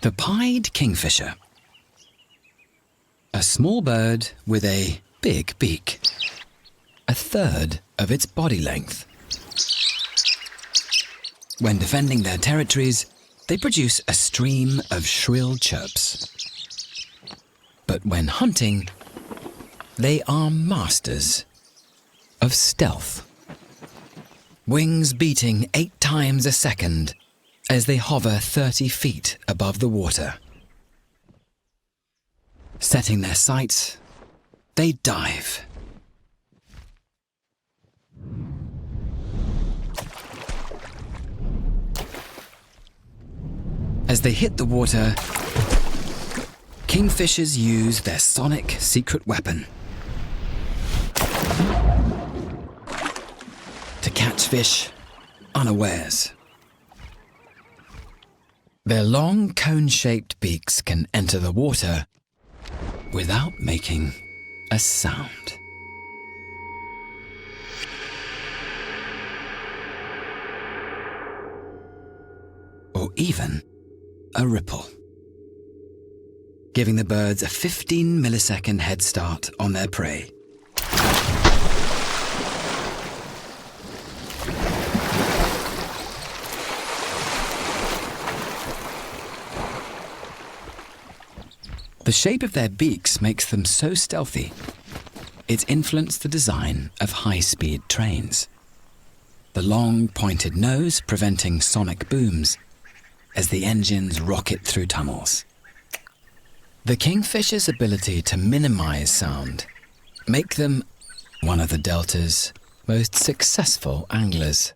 The pied kingfisher. A small bird with a big beak, a third of its body length. When defending their territories, they produce a stream of shrill chirps. But when hunting, they are masters of stealth. Wings beating 8 times a second as they hover 30 feet above the water. Setting their sights, they dive. As they hit the water, kingfishers use their sonic secret weapon to catch fish unawares. Their long cone-shaped beaks can enter the water without making a sound. Or even a ripple, giving the birds a 15-millisecond head start on their prey. The shape of their beaks makes them so stealthy, it's influenced the design of high-speed trains. The long, pointed nose preventing sonic booms as the engines rocket through tunnels. The kingfisher's ability to minimize sound make them one of the Delta's most successful anglers.